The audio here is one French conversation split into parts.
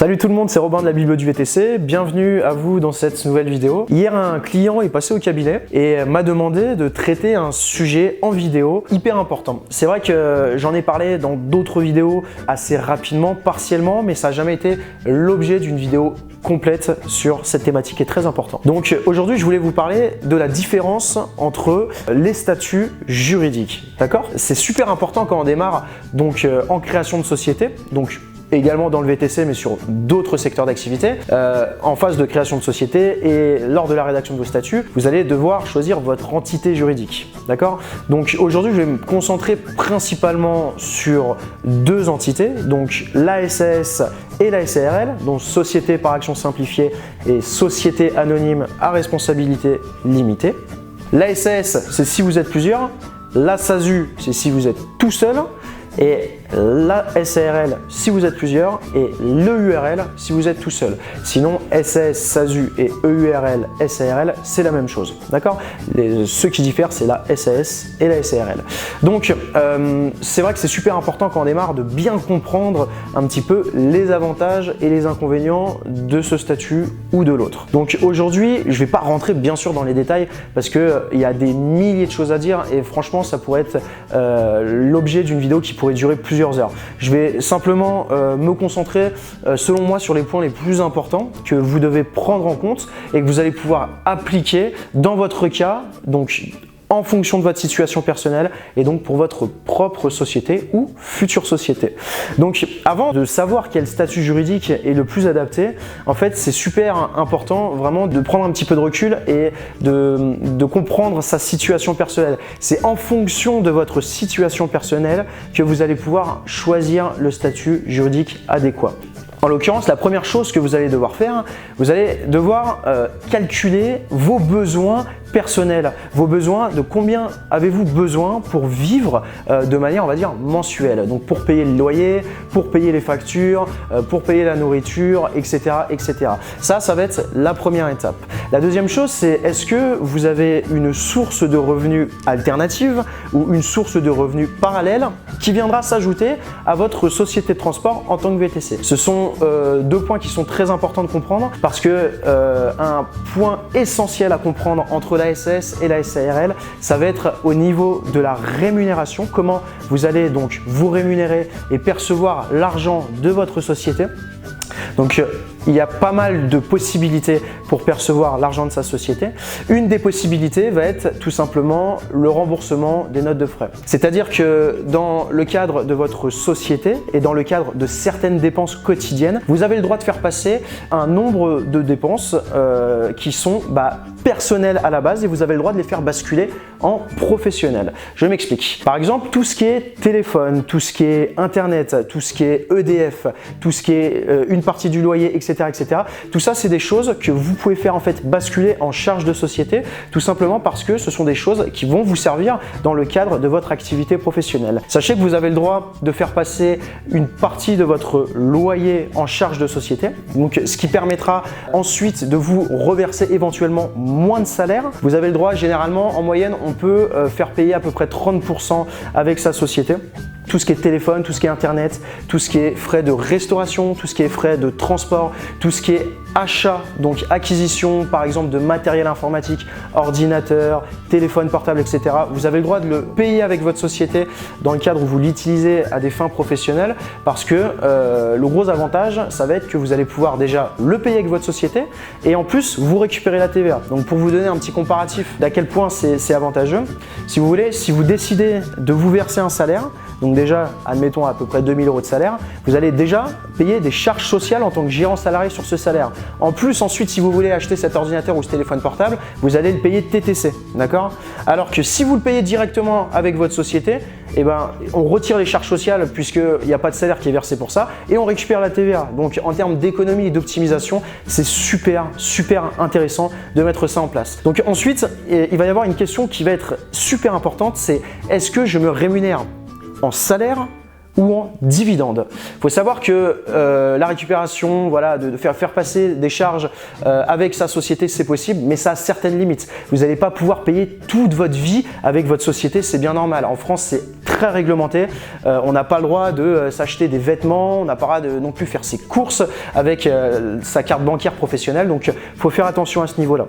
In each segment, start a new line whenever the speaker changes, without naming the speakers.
Salut tout le monde, c'est Robin de la Bible du VTC, bienvenue à vous dans cette nouvelle vidéo. Hier, un client est passé au cabinet et m'a demandé de traiter un sujet en vidéo hyper important. C'est vrai que j'en ai parlé dans d'autres vidéos assez rapidement, partiellement, mais ça n'a jamais été l'objet d'une vidéo complète sur cette thématique qui est très importante. Donc aujourd'hui, je voulais vous parler de la différence entre les statuts juridiques, d'accord? C'est super important quand on démarre donc en création de société, donc également dans le VTC mais sur d'autres secteurs d'activité. En phase de création de société et lors de la rédaction de vos statuts, vous allez devoir choisir votre entité juridique. D'accord? Donc aujourd'hui, je vais me concentrer principalement sur deux entités, donc la SAS et la SARL, donc Société par action simplifiée et Société anonyme à responsabilité limitée. La SAS, c'est si vous êtes plusieurs. La SASU, c'est si vous êtes tout seul. Et la SARL si vous êtes plusieurs et l'EURL si vous êtes tout seul. Sinon, SAS, SASU et EURL, SARL, c'est la même chose. D'accord? Ce qui diffère, c'est la SAS et la SARL. Donc, c'est vrai que c'est super important quand on démarre de bien comprendre un petit peu les avantages et les inconvénients de ce statut ou de l'autre. Donc aujourd'hui, je ne vais pas rentrer bien sûr dans les détails parce qu'il y a des milliers de choses à dire et franchement, ça pourrait être l'objet d'une vidéo qui pourrait durer plusieurs heures. Je vais simplement me concentrer selon moi sur les points les plus importants que vous devez prendre en compte et que vous allez pouvoir appliquer dans votre cas, donc en fonction de votre situation personnelle et donc pour votre propre société ou future société. Donc avant de savoir quel statut juridique est le plus adapté, en fait c'est super important vraiment de prendre un petit peu de recul et de comprendre sa situation personnelle. C'est en fonction de votre situation personnelle que vous allez pouvoir choisir le statut juridique adéquat. En l'occurrence, la première chose que vous allez devoir faire, vous allez devoir calculer vos besoins personnels, vos besoins, de combien avez-vous besoin pour vivre de manière, on va dire, mensuelle. Donc pour payer le loyer, pour payer les factures, pour payer la nourriture, etc., etc. Ça va être la première étape. La deuxième chose, c'est est-ce que vous avez une source de revenus alternative ou une source de revenus parallèle qui viendra s'ajouter à votre société de transport en tant que VTC. Ce sont deux points qui sont très importants de comprendre parce que un point essentiel à comprendre entre la SAS et la SARL, ça va être au niveau de la rémunération, comment vous allez donc vous rémunérer et percevoir l'argent de votre société. Donc il y a pas mal de possibilités pour percevoir l'argent de sa société. Une des possibilités va être tout simplement le remboursement des notes de frais. C'est-à-dire que dans le cadre de votre société et dans le cadre de certaines dépenses quotidiennes, vous avez le droit de faire passer un nombre de dépenses qui sont personnelles à la base et vous avez le droit de les faire basculer en professionnel. Je m'explique. Par exemple, tout ce qui est téléphone, tout ce qui est internet, tout ce qui est EDF, tout ce qui est une partie du loyer, etc. etc. Tout ça, c'est des choses que vous pouvez faire en fait basculer en charge de société, tout simplement parce que ce sont des choses qui vont vous servir dans le cadre de votre activité professionnelle. Sachez que vous avez le droit de faire passer une partie de votre loyer en charge de société, donc ce qui permettra ensuite de vous reverser éventuellement moins de salaire. Vous avez le droit, généralement, en moyenne, on peut faire payer à peu près 30% avec sa société. Tout ce qui est téléphone, tout ce qui est internet, tout ce qui est frais de restauration, tout ce qui est frais de transport, tout ce qui est achat, donc acquisition par exemple de matériel informatique, ordinateur, téléphone portable, etc. Vous avez le droit de le payer avec votre société dans le cadre où vous l'utilisez à des fins professionnelles parce que le gros avantage, ça va être que vous allez pouvoir déjà le payer avec votre société et en plus vous récupérez la TVA. Donc pour vous donner un petit comparatif d'à quel point c'est avantageux, si vous voulez, si vous décidez de vous verser un salaire, donc déjà, admettons à peu près 2000 € de salaire, vous allez déjà payer des charges sociales en tant que gérant salarié sur ce salaire. En plus, ensuite, si vous voulez acheter cet ordinateur ou ce téléphone portable, vous allez le payer TTC, d'accord? Alors que si vous le payez directement avec votre société, on retire les charges sociales puisqu'il n'y a pas de salaire qui est versé pour ça et on récupère la TVA. Donc en termes d'économie et d'optimisation, c'est super intéressant de mettre ça en place. Donc ensuite, il va y avoir une question qui va être super importante, c'est est-ce que je me rémunère en salaire ou en dividende. Il faut savoir que la récupération, voilà, de faire passer des charges avec sa société, c'est possible, mais ça a certaines limites. Vous n'allez pas pouvoir payer toute votre vie avec votre société, c'est bien normal. En France, c'est très réglementé. On n'a pas le droit de s'acheter des vêtements, on n'a pas le droit de non plus faire ses courses avec sa carte bancaire professionnelle. Donc, il faut faire attention à ce niveau-là.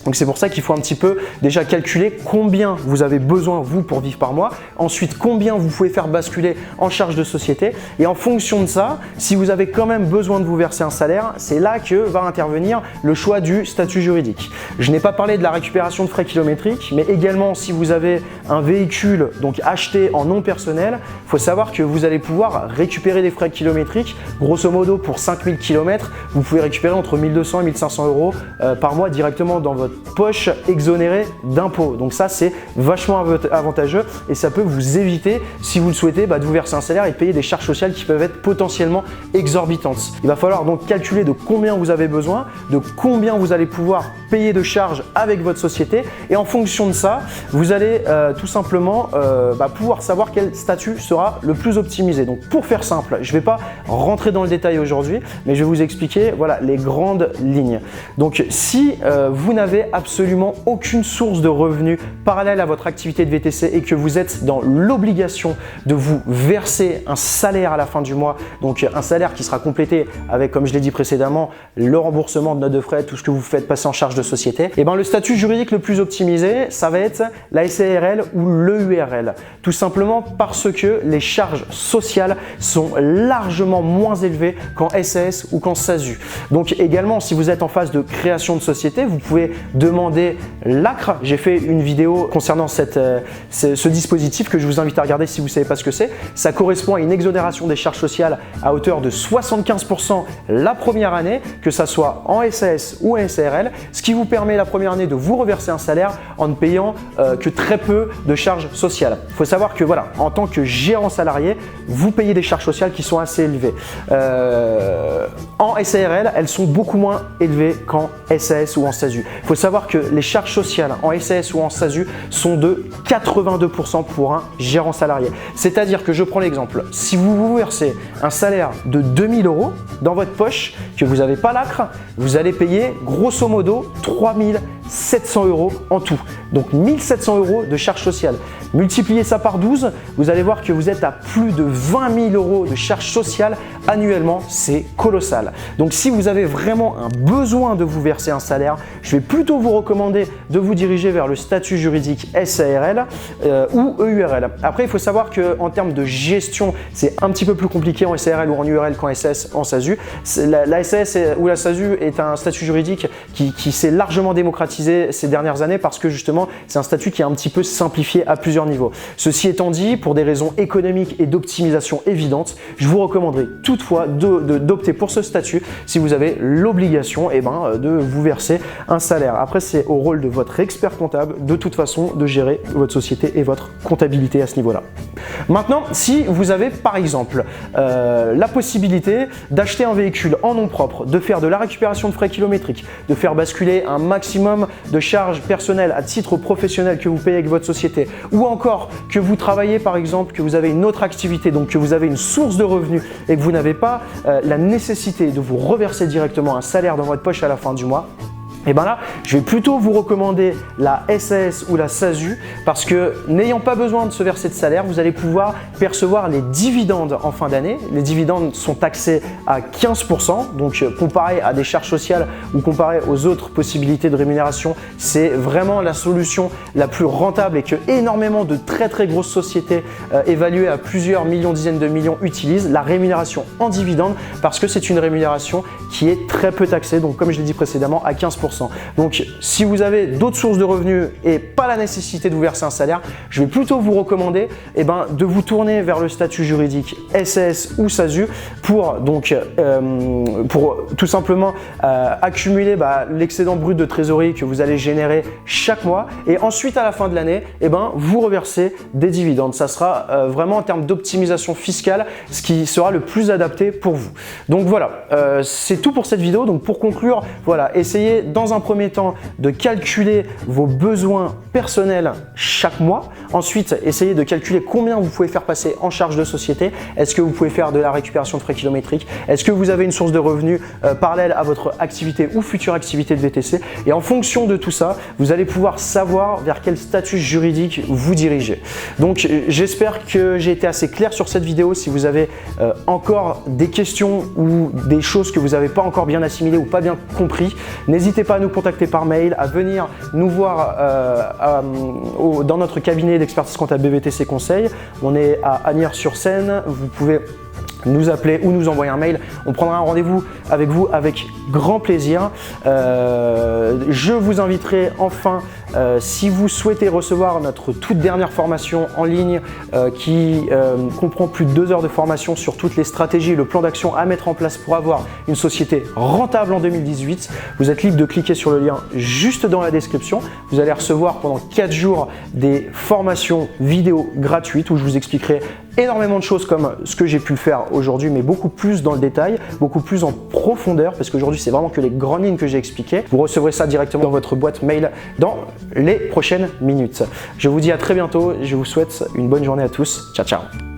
Donc c'est pour ça qu'il faut un petit peu déjà calculer combien vous avez besoin vous pour vivre par mois, ensuite combien vous pouvez faire basculer en charge de société et en fonction de ça, si vous avez quand même besoin de vous verser un salaire, c'est là que va intervenir le choix du statut juridique. Je n'ai pas parlé de la récupération de frais kilométriques, mais également si vous avez un véhicule donc acheté en non personnel, il faut savoir que vous allez pouvoir récupérer des frais kilométriques. Grosso modo pour 5000 km, vous pouvez récupérer entre 1200 et 1500 euros par mois directement dans votre poche exonérée d'impôts. Donc ça c'est vachement avantageux et ça peut vous éviter, si vous le souhaitez, de vous verser un salaire et de payer des charges sociales qui peuvent être potentiellement exorbitantes. Il va falloir donc calculer de combien vous avez besoin, de combien vous allez pouvoir payer de charges avec votre société et en fonction de ça, vous allez tout simplement pouvoir savoir quel statut sera le plus optimisé. Donc pour faire simple, je ne vais pas rentrer dans le détail aujourd'hui, mais je vais vous expliquer voilà, les grandes lignes. Donc si vous n'avez absolument aucune source de revenus parallèle à votre activité de VTC et que vous êtes dans l'obligation de vous verser un salaire à la fin du mois, donc un salaire qui sera complété avec, comme je l'ai dit précédemment, le remboursement de notes de frais, tout ce que vous faites passer en charge de société, et le statut juridique le plus optimisé, ça va être la SARL ou l'EURL. Tout simplement parce que les charges sociales sont largement moins élevées qu'en SAS ou qu'en SASU. Donc également, si vous êtes en phase de création de société, vous pouvez demander l'ACRE. J'ai fait une vidéo concernant ce dispositif que je vous invite à regarder si vous ne savez pas ce que c'est. Ça correspond à une exonération des charges sociales à hauteur de 75% la première année, que ça soit en SAS ou en SARL, ce qui vous permet la première année de vous reverser un salaire en ne payant que très peu de charges sociales. Il faut savoir que voilà, en tant que gérant salarié, vous payez des charges sociales qui sont assez élevées. En SARL, elles sont beaucoup moins élevées qu'en SAS ou en SASU. Il faut savoir que les charges sociales en SAS ou en SASU sont de 82% pour un gérant salarié. C'est-à-dire que je prends l'exemple, si vous vous versez un salaire de 2000 € dans votre poche, que vous n'avez pas l'ACRE, vous allez payer grosso modo 3700 € en tout. Donc 1700 € de charges sociales. Multipliez ça par 12, vous allez voir que vous êtes à plus de 20 000 € de charges sociales annuellement, c'est colossal. Donc si vous avez vraiment un besoin de vous verser un salaire, je vais plutôt vous recommander de vous diriger vers le statut juridique SARL ou EURL. Après, il faut savoir qu'en termes de gestion, c'est un petit peu plus compliqué en SARL ou en URL qu'en SAS, en SASU. La SAS ou la SASU est un statut juridique qui s'est largement démocratisé ces dernières années parce que justement, c'est un statut qui est un petit peu simplifié à plusieurs niveaux. Ceci étant dit, pour des raisons économiques et d'optimisation évidentes, je vous recommanderais toutefois d'opter pour ce statut si vous avez l'obligation de vous verser un salaire. Après, c'est au rôle de votre expert comptable de toute façon de gérer votre société et votre comptabilité à ce niveau-là. Maintenant, si vous avez par exemple la possibilité d'acheter un véhicule en nom propre, de faire de la récupération de frais kilométriques, de faire basculer un maximum de charges personnelles à titre professionnel que vous payez avec votre société, ou encore que vous travaillez par exemple, que vous avez une autre activité, donc que vous avez une source de revenus et que vous n'avez pas la nécessité de vous reverser directement un salaire dans votre poche à la fin du mois, et là, je vais plutôt vous recommander la SAS ou la SASU parce que n'ayant pas besoin de se verser de salaire, vous allez pouvoir percevoir les dividendes en fin d'année. Les dividendes sont taxés à 15%, donc comparé à des charges sociales ou comparé aux autres possibilités de rémunération, c'est vraiment la solution la plus rentable et que énormément de très grosses sociétés évaluées à plusieurs millions, dizaines de millions utilisent, la rémunération en dividendes parce que c'est une rémunération qui est très peu taxée, donc comme je l'ai dit précédemment, à 15%. Donc, si vous avez d'autres sources de revenus et pas la nécessité de vous verser un salaire, je vais plutôt vous recommander de vous tourner vers le statut juridique SAS ou SASU pour tout simplement accumuler l'excédent brut de trésorerie que vous allez générer chaque mois et ensuite à la fin de l'année, vous reversez des dividendes. Ça sera vraiment en termes d'optimisation fiscale ce qui sera le plus adapté pour vous. Donc voilà, c'est tout pour cette vidéo. Donc pour conclure, voilà, essayez dans un premier temps de calculer vos besoins personnels chaque mois. Ensuite, essayez de calculer combien vous pouvez faire passer en charge de société. Est-ce que vous pouvez faire de la récupération de frais kilométriques? Est-ce que vous avez une source de revenus parallèle à votre activité ou future activité de VTC? Et en fonction de tout ça, vous allez pouvoir savoir vers quel statut juridique vous dirigez. Donc, j'espère que j'ai été assez clair sur cette vidéo. Si vous avez encore des questions ou des choses que vous n'avez pas encore bien assimilées ou pas bien compris, n'hésitez pas à nous contacter par mail, à venir nous voir dans notre cabinet d'expertise comptable BVTC Conseil. On est à Asnières-sur-Seine. Vous pouvez nous appeler ou nous envoyer un mail. On prendra un rendez-vous avec vous avec grand plaisir. Je vous inviterai enfin, si vous souhaitez recevoir notre toute dernière formation en ligne qui comprend plus de 2 heures de formation sur toutes les stratégies et le plan d'action à mettre en place pour avoir une société rentable en 2018. Vous êtes libre de cliquer sur le lien juste dans la description. Vous allez recevoir pendant 4 jours des formations vidéo gratuites où je vous expliquerai énormément de choses comme ce que j'ai pu faire aujourd'hui, mais beaucoup plus dans le détail, beaucoup plus en profondeur, parce qu'aujourd'hui c'est vraiment que les grandes lignes que j'ai expliquées. Vous recevrez ça directement dans votre boîte mail dans les prochaines minutes. Je vous dis à très bientôt, je vous souhaite une bonne journée à tous. Ciao ciao.